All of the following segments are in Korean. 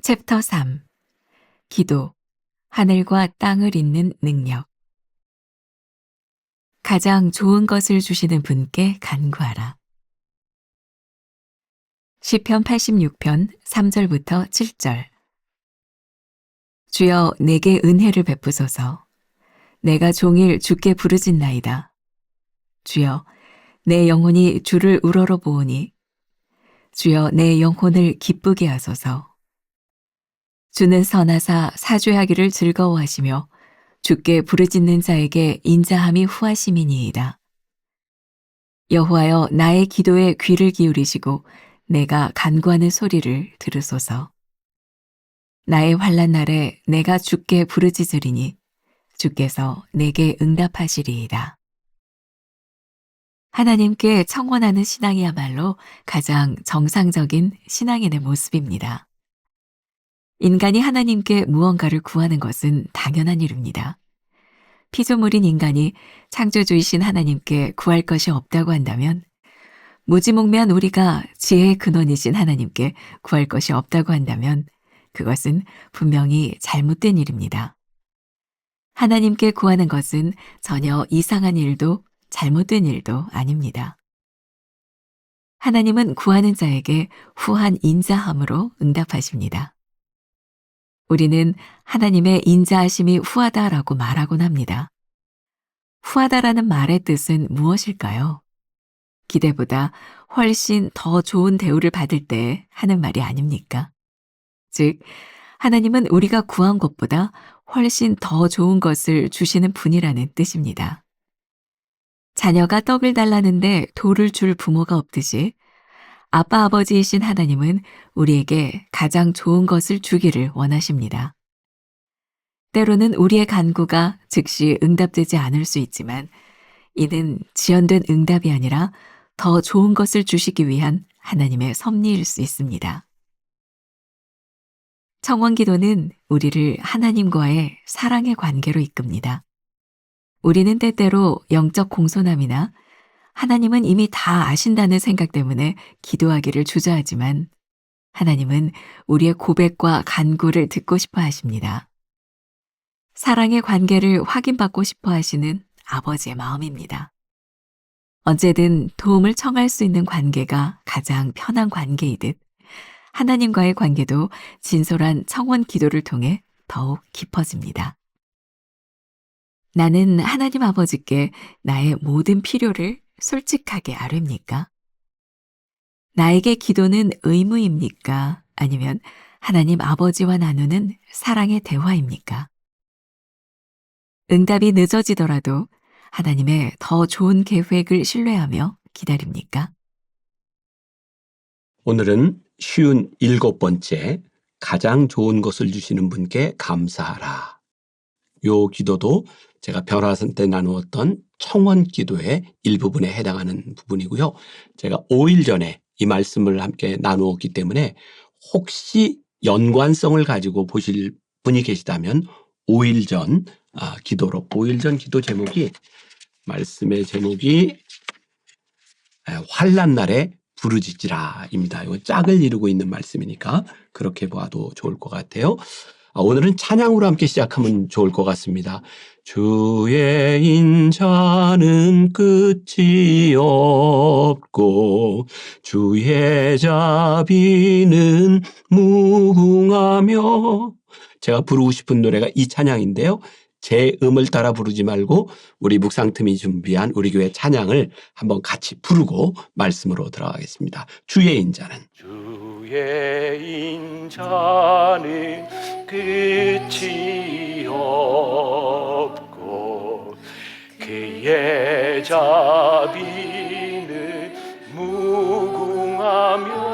챕터 3. 기도, 하늘과 땅을 잇는 능력. 가장 좋은 것을 주시는 분께 간구하라. 시편 86편 3절부터 7절. 주여 내게 은혜를 베푸소서. 내가 종일 주께 부르짖나이다. 주여 내 영혼이 주를 우러러 보오니 주여 내 영혼을 기쁘게 하소서. 주는 선하사 사죄하기를 즐거워하시며 주께 부르짖는 자에게 인자함이 후하심이니이다. 여호와여 나의 기도에 귀를 기울이시고 내가 간구하는 소리를 들으소서. 나의 환난 날에 내가 주께 부르짖으리니 주께서 내게 응답하시리이다. 하나님께 청원하는 신앙이야말로 가장 정상적인 신앙인의 모습입니다. 인간이 하나님께 무언가를 구하는 것은 당연한 일입니다. 피조물인 인간이 창조주이신 하나님께 구할 것이 없다고 한다면, 무지몽매한 우리가 지혜의 근원이신 하나님께 구할 것이 없다고 한다면 그것은 분명히 잘못된 일입니다. 하나님께 구하는 것은 전혀 이상한 일도 잘못된 일도 아닙니다. 하나님은 구하는 자에게 후한 인자함으로 응답하십니다. 우리는 하나님의 인자하심이 후하다라고 말하곤 합니다. 후하다라는 말의 뜻은 무엇일까요? 기대보다 훨씬 더 좋은 대우를 받을 때 하는 말이 아닙니까? 즉, 하나님은 우리가 구한 것보다 훨씬 더 좋은 것을 주시는 분이라는 뜻입니다. 자녀가 떡을 달라는데 돌을 줄 부모가 없듯이 아빠 아버지이신 하나님은 우리에게 가장 좋은 것을 주기를 원하십니다. 때로는 우리의 간구가 즉시 응답되지 않을 수 있지만 이는 지연된 응답이 아니라 더 좋은 것을 주시기 위한 하나님의 섭리일 수 있습니다. 청원 기도는 우리를 하나님과의 사랑의 관계로 이끕니다. 우리는 때때로 영적 공손함이나 하나님은 이미 다 아신다는 생각 때문에 기도하기를 주저하지만 하나님은 우리의 고백과 간구를 듣고 싶어 하십니다. 사랑의 관계를 확인받고 싶어 하시는 아버지의 마음입니다. 언제든 도움을 청할 수 있는 관계가 가장 편한 관계이듯 하나님과의 관계도 진솔한 청원 기도를 통해 더욱 깊어집니다. 나는 하나님 아버지께 나의 모든 필요를 솔직하게 아뢰입니까? 나에게 기도는 의무입니까? 아니면 하나님 아버지와 나누는 사랑의 대화입니까? 응답이 늦어지더라도 하나님의 더 좋은 계획을 신뢰하며 기다립니까? 오늘은 쉬운 7번째, 가장 좋은 것을 주시는 분께 감사하라. 요 기도도 제가 변화선 때 나누었던 청원 기도의 일부분에 해당하는 부분이고요. 제가 5일 전에 이 말씀을 함께 나누었기 때문에 혹시 연관성을 가지고 보실 분이 계시다면 5일 전 기도로, 5일 전 기도 제목이, 말씀의 제목이 환난 날에 부르짖으라입니다. 이거 짝을 이루고 있는 말씀이니까 그렇게 봐도 좋을 것 같아요. 오늘은 찬양으로 함께 시작하면 좋을 것 같습니다. 주의 인자는 끝이 없고 주의 자비는 무궁하며, 제가 부르고 싶은 노래가 이 찬양인데요. 제 음을 따라 부르지 말고 우리 묵상팀이 준비한 우리 교회 찬양을 한번 같이 부르고 말씀으로 들어가겠습니다. 주의 인자는, 주의 인자는 끝이 없고 그의 자비는 무궁하며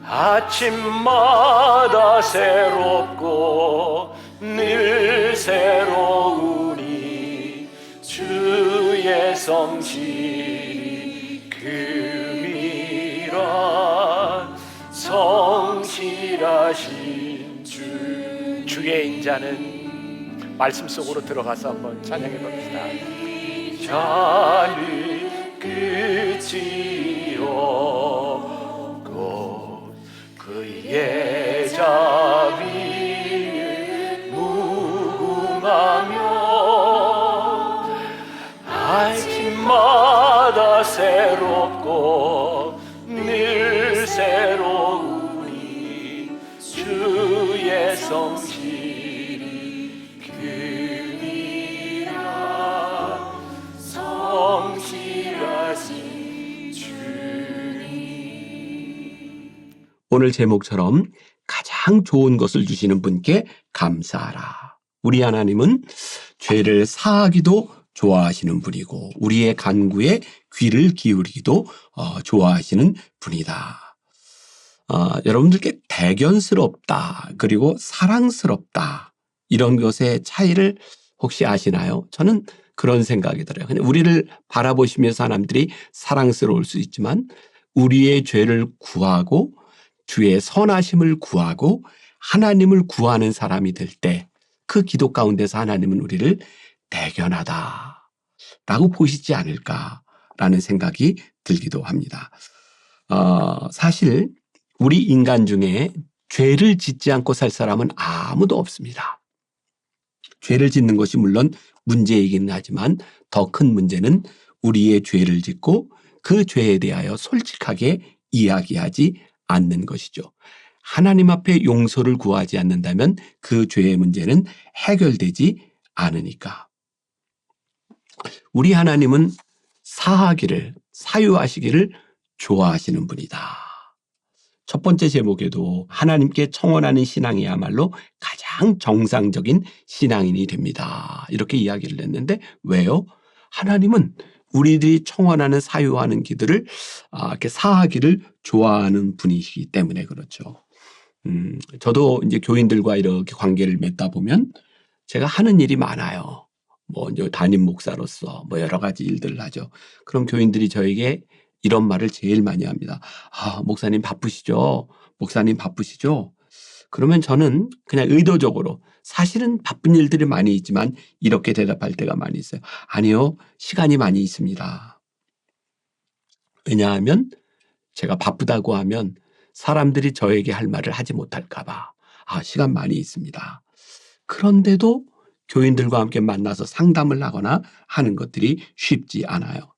아침마다 새롭고 늘 새로우니 주의 성실이 금이라. 성실하신 주의 인자는 말씀 속으로 들어가서 한번 찬양해 봅시다. 자는 끝이 없고 그의 새롭고 늘 새로우니 주의 성실이 크니라. 성실하신 주님. 오늘 제목처럼 가장 좋은 것을 주시는 분께 감사하라. 우리 하나님은 죄를 사하기도 좋아하시는 분이고 우리의 간구에 귀를 기울이기도 좋아하시는 분이다. 여러분들께 대견스럽다 그리고 사랑스럽다 이런 것의 차이를 혹시 아시나요? 저는 그런 생각이 들어요. 그냥 우리를 바라보시면서 사람들이 사랑스러울 수 있지만 우리의 죄를 구하고 주의 선하심을 구하고 하나님을 구하는 사람이 될 때 그 기도 가운데서 하나님은 우리를 대견하다라고 보시지 않을까라는 생각이 들기도 합니다. 사실 우리 인간 중에 죄를 짓지 않고 살 사람은 아무도 없습니다. 죄를 짓는 것이 물론 문제이기는 하지만 더 큰 문제는 우리의 죄를 짓고 그 죄에 대하여 솔직하게 이야기하지 않는 것이죠. 하나님 앞에 용서를 구하지 않는다면 그 죄의 문제는 해결되지 않으니까. 우리 하나님은 사하기를, 사유하시기를 좋아하시는 분이다. 첫 번째 제목에도 하나님께 청원하는 신앙이야말로 가장 정상적인 신앙인이 됩니다. 이렇게 이야기를 했는데 왜요? 하나님은 우리들이 청원하는 사유하는 기도를 이렇게 사하기를 좋아하는 분이시기 때문에 그렇죠. 저도 이제 교인들과 이렇게 관계를 맺다 보면 제가 하는 일이 많아요. 뭐 이제 담임 목사로서 뭐 여러 가지 일들을 하죠. 그럼 교인들이 저에게 이런 말을 제일 많이 합니다. 목사님 바쁘시죠? 목사님 바쁘시죠? 그러면 저는 그냥 의도적으로 사실은 바쁜 일들이 많이 있지만 이렇게 대답할 때가 많이 있어요. 아니요, 시간이 많이 있습니다. 왜냐하면 제가 바쁘다고 하면 사람들이 저에게 할 말을 하지 못할까 봐. 시간 많이 있습니다. 그런데도 교인들과 함께 만나서 상담을 하거나 하는 것들이 쉽지 않아요.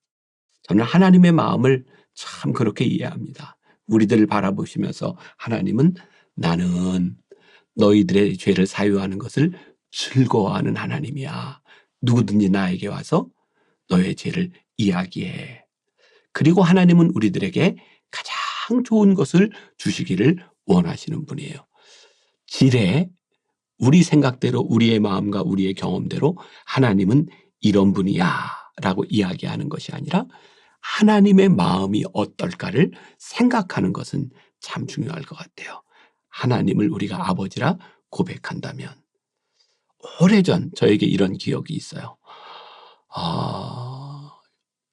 저는 하나님의 마음을 참 그렇게 이해합니다. 우리들을 바라보시면서 하나님은 나는 너희들의 죄를 사유하는 것을 즐거워하는 하나님이야. 누구든지 나에게 와서 너의 죄를 이야기해. 그리고 하나님은 우리들에게 가장 좋은 것을 주시기를 원하시는 분이에요. 지레 우리 생각대로 우리의 마음과 우리의 경험대로 하나님은 이런 분이야 라고 이야기하는 것이 아니라 하나님의 마음이 어떨까를 생각하는 것은 참 중요할 것 같아요. 하나님을 우리가 아버지라 고백한다면 오래전 저에게 이런 기억이 있어요. 5,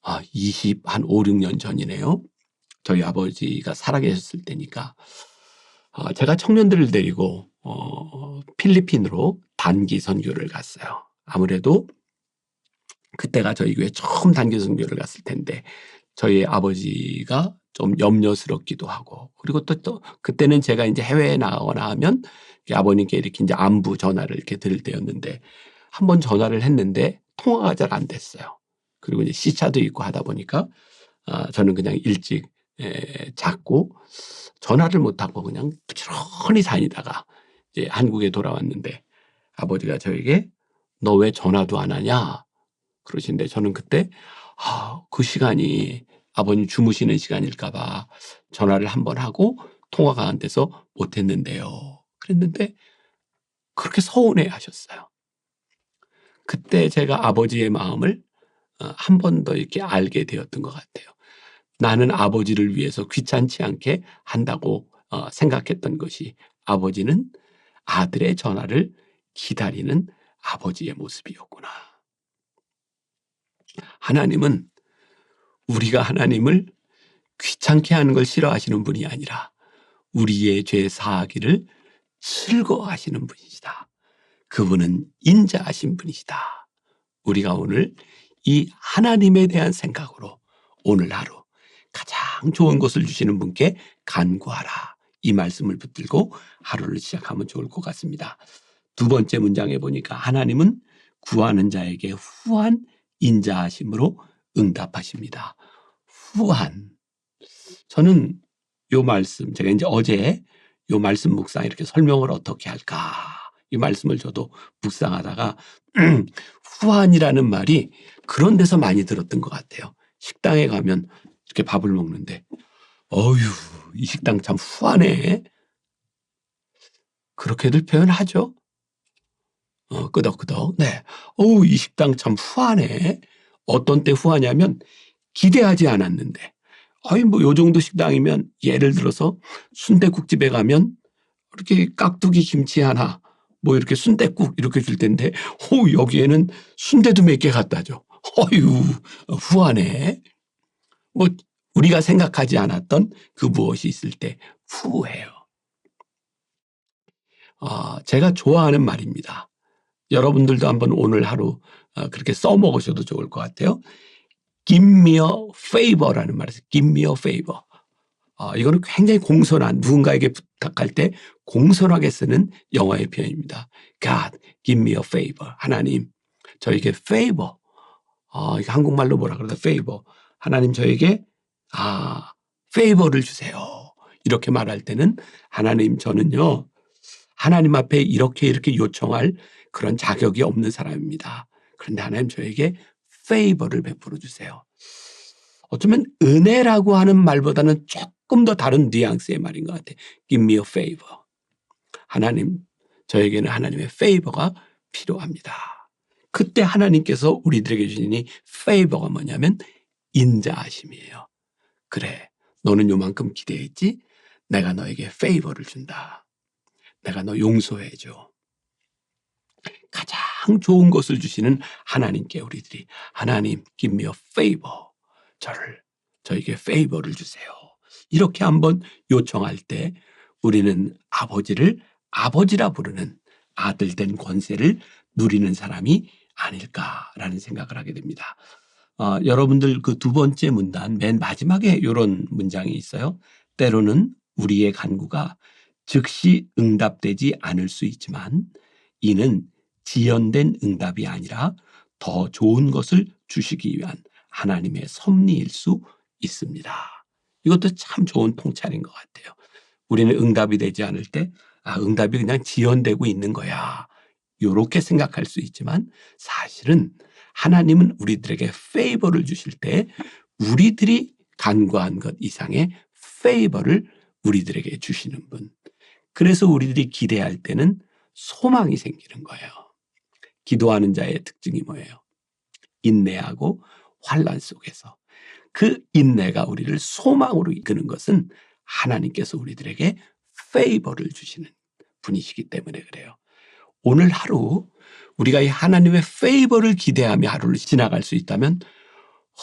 6년 전이네요. 저희 아버지가 살아계셨을 때니까 제가 청년들을 데리고 필리핀으로 단기 선교를 갔어요. 아무래도 그때가 저희 교회 처음 단기 선교를 갔을 텐데 저희 아버지가 좀 염려스럽기도 하고 그리고 또 그때는 제가 이제 해외에 나가거나 하면 아버님께 이렇게 이제 안부 전화를 이렇게 드릴 때였는데 한번 전화를 했는데 통화가 잘 안 됐어요. 그리고 이제 시차도 있고 하다 보니까 저는 그냥 일찍 잤고 전화를 못하고 그냥 부지런히 다니다가 이제 한국에 돌아왔는데 아버지가 저에게 너 왜 전화도 안 하냐 그러시는데 저는 그때 그 시간이 아버님 주무시는 시간일까 봐 전화를 한번 하고 통화가 안 돼서 못했는데요. 그랬는데 그렇게 서운해 하셨어요. 그때 제가 아버지의 마음을 한 번 더 이렇게 알게 되었던 것 같아요. 나는 아버지를 위해서 귀찮지 않게 한다고 생각했던 것이 아버지는 아들의 전화를 기다리는 아버지의 모습이었구나. 하나님은 우리가 하나님을 귀찮게 하는 걸 싫어하시는 분이 아니라 우리의 죄 사하기를 즐거워하시는 분이시다. 그분은 인자하신 분이시다. 우리가 오늘 이 하나님에 대한 생각으로 오늘 하루 가장 좋은 것을 주시는 분께 간구하라. 이 말씀을 붙들고 하루를 시작하면 좋을 것 같습니다. 두 번째 문장에 보니까 하나님은 구하는 자에게 후한 인자하심으로 응답하십니다. 후한. 저는 요 말씀, 제가 이제 어제 요 말씀 묵상 이렇게 설명을 어떻게 할까? 이 말씀을 저도 묵상하다가 후한이라는 말이 그런 데서 많이 들었던 것 같아요. 식당에 가면 이렇게 밥을 먹는데 어휴, 이 식당 참 후하네. 그렇게들 표현하죠. 끄덕끄덕. 네. 어우, 이 식당 참 후하네. 어떤 때 후하냐면 기대하지 않았는데. 아이, 뭐, 요 정도 식당이면 예를 들어서 순댓국집에 가면 이렇게 깍두기 김치 하나, 뭐 이렇게 순댓국 이렇게 줄 텐데, 여기에는 순대도 몇 개 갖다 줘. 어휴, 후하네. 뭐, 우리가 생각하지 않았던 그 무엇이 있을 때 후해요. 제가 좋아하는 말입니다. 여러분들도 한번 오늘 하루 그렇게 써먹으셔도 좋을 것 같아요. Give me a favor라는 말이에요. Give me a favor. 이거는 굉장히 공손한, 누군가에게 부탁할 때 공손하게 쓰는 영어의 표현입니다. God, give me a favor. 하나님, 저에게 favor. 이게 한국말로 뭐라 그러다 favor. 하나님 저에게 favor를 주세요. 이렇게 말할 때는 하나님 저는요. 하나님 앞에 이렇게 요청할 그런 자격이 없는 사람입니다. 그런데 하나님 저에게 favor를 베풀어 주세요. 어쩌면 은혜라고 하는 말보다는 조금 더 다른 뉘앙스의 말인 것 같아요. Give me a favor. 하나님, 저에게는 하나님의 favor가 필요합니다. 그때 하나님께서 우리들에게 주신 이 favor가 뭐냐면 인자하심이에요. 그래, 너는 요만큼 기대했지? 내가 너에게 favor를 준다. 내가 너 용서해줘. 가장 좋은 것을 주시는 하나님께 우리들이 하나님 give me a favor. 저에게 favor를 주세요. 이렇게 한번 요청할 때 우리는 아버지를 아버지라 부르는 아들 된 권세를 누리는 사람이 아닐까라는 생각을 하게 됩니다. 여러분들 그 두 번째 문단 맨 마지막에 이런 문장이 있어요. 때로는 우리의 간구가 즉시 응답되지 않을 수 있지만 이는 지연된 응답이 아니라 더 좋은 것을 주시기 위한 하나님의 섭리일 수 있습니다. 이것도 참 좋은 통찰인 것 같아요. 우리는 응답이 되지 않을 때 응답이 그냥 지연되고 있는 거야. 이렇게 생각할 수 있지만 사실은 하나님은 우리들에게 페이버를 주실 때 우리들이 간구한 것 이상의 페이버를 우리들에게 주시는 분. 그래서 우리들이 기대할 때는 소망이 생기는 거예요. 기도하는 자의 특징이 뭐예요? 인내하고 환난 속에서 그 인내가 우리를 소망으로 이끄는 것은 하나님께서 우리들에게 페이버를 주시는 분이시기 때문에 그래요. 오늘 하루 우리가 이 하나님의 페이버를 기대하며 하루를 지나갈 수 있다면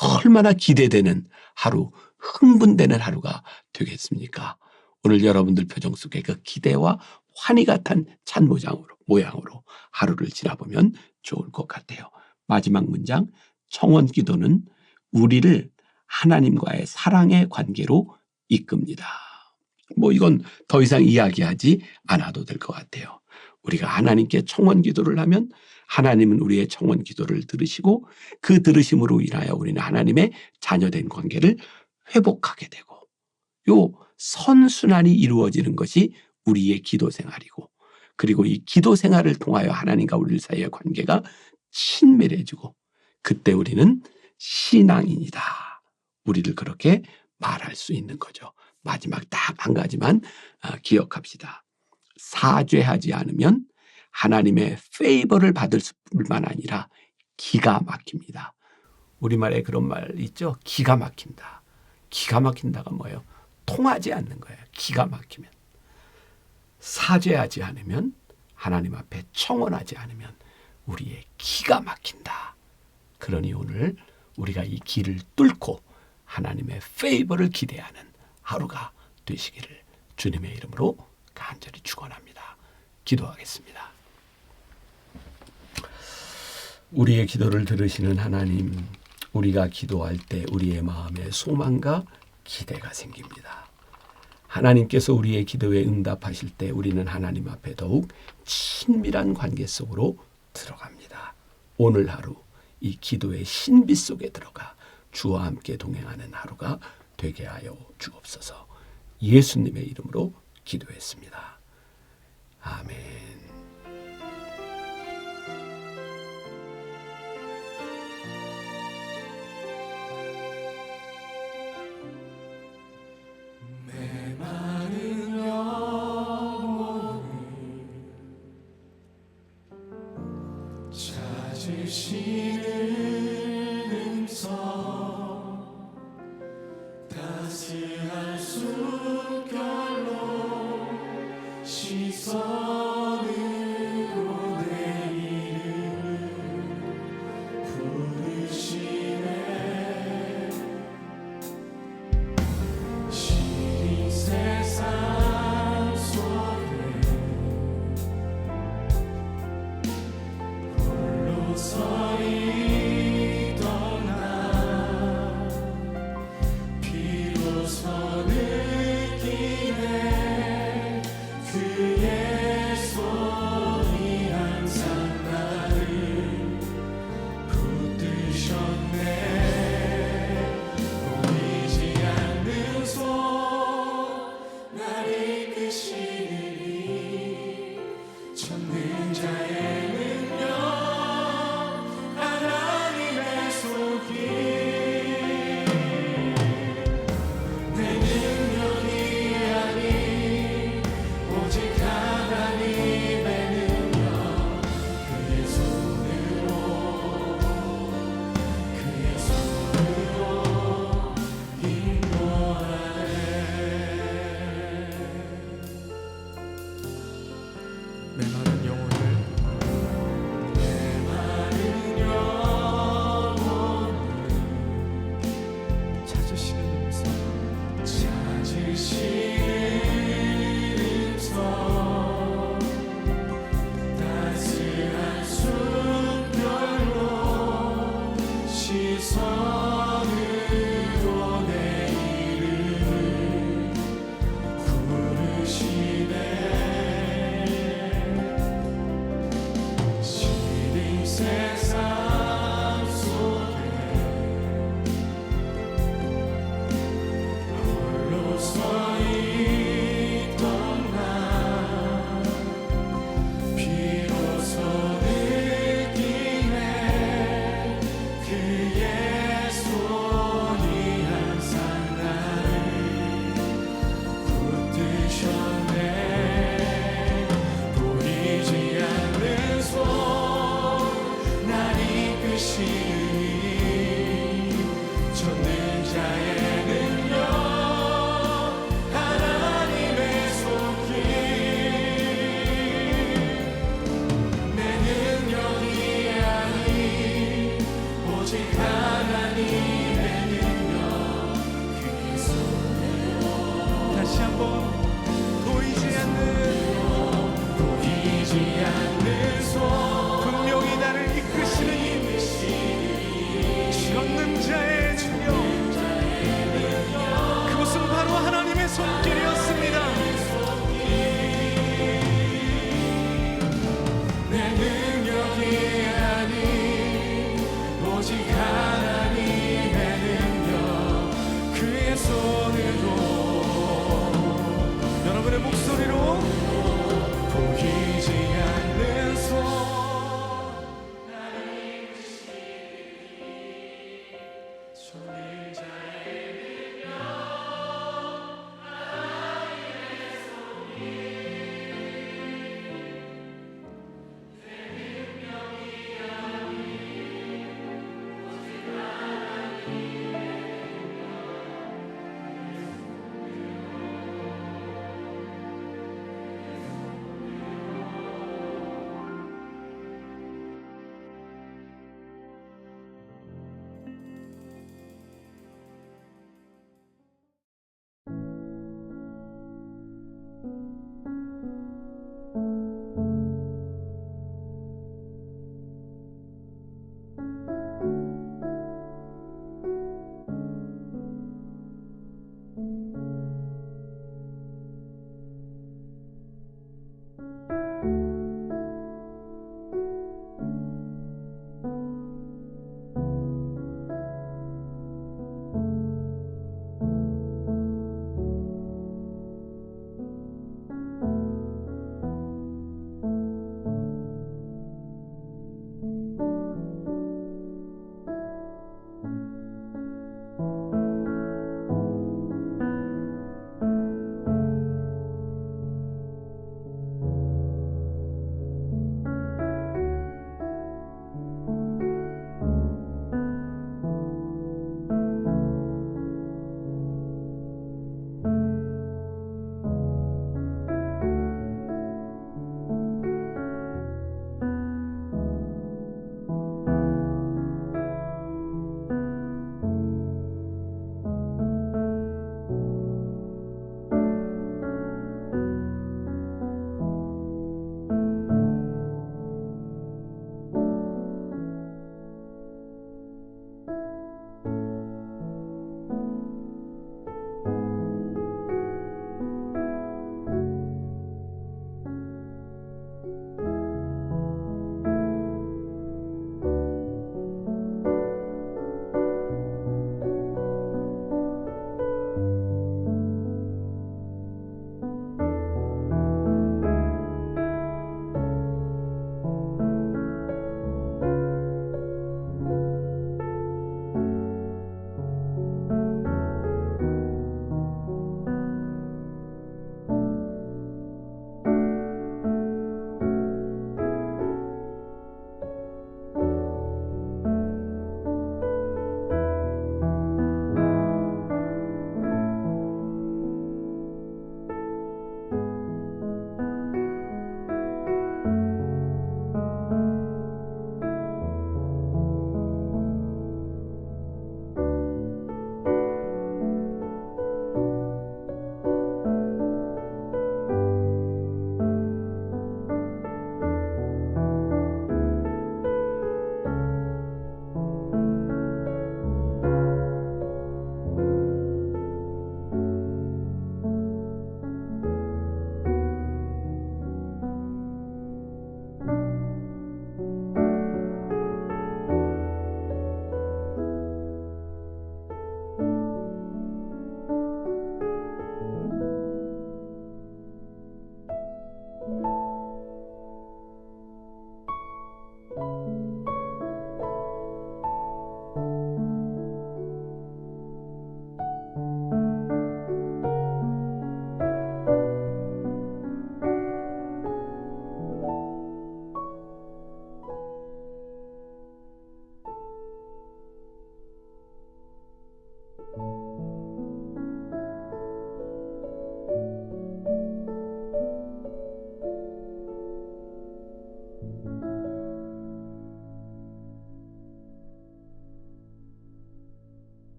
얼마나 기대되는 하루, 흥분되는 하루가 되겠습니까? 오늘 여러분들 표정 속에 그 기대와 환희 같은 찬 모양으로 하루를 지나보면 좋을 것 같아요. 마지막 문장, 청원 기도는 우리를 하나님과의 사랑의 관계로 이끕니다. 뭐 이건 더 이상 이야기하지 않아도 될 것 같아요. 우리가 하나님께 청원 기도를 하면 하나님은 우리의 청원 기도를 들으시고 그 들으심으로 인하여 우리는 하나님의 자녀된 관계를 회복하게 되고 요 선순환이 이루어지는 것이 우리의 기도 생활이고 그리고 이 기도 생활을 통하여 하나님과 우리 사이의 관계가 친밀해지고 그때 우리는 신앙인이다. 우리를 그렇게 말할 수 있는 거죠. 마지막 딱 한 가지만 기억합시다. 사죄하지 않으면 하나님의 페이버를 받을 뿐만 아니라 기가 막힙니다. 우리말에 그런 말 있죠? 기가 막힌다. 기가 막힌다가 뭐예요? 통하지 않는 거예요. 기가 막히면. 사죄하지 않으면 하나님 앞에 청원하지 않으면 우리의 기가 막힌다. 그러니 오늘 우리가 이 길을 뚫고 하나님의 페이버를 기대하는 하루가 되시기를 주님의 이름으로 간절히 축원합니다. 기도하겠습니다. 우리의 기도를 들으시는 하나님, 우리가 기도할 때 우리의 마음에 소망과 기대가 생깁니다. 하나님께서 우리의 기도에 응답하실 때 우리는 하나님 앞에 더욱 친밀한 관계 속으로 들어갑니다. 오늘 하루 이 기도의 신비 속에 들어가 주와 함께 동행하는 하루가 되게 하여 주옵소서. 예수님의 이름으로 기도했습니다. 아멘. 나를 이끄시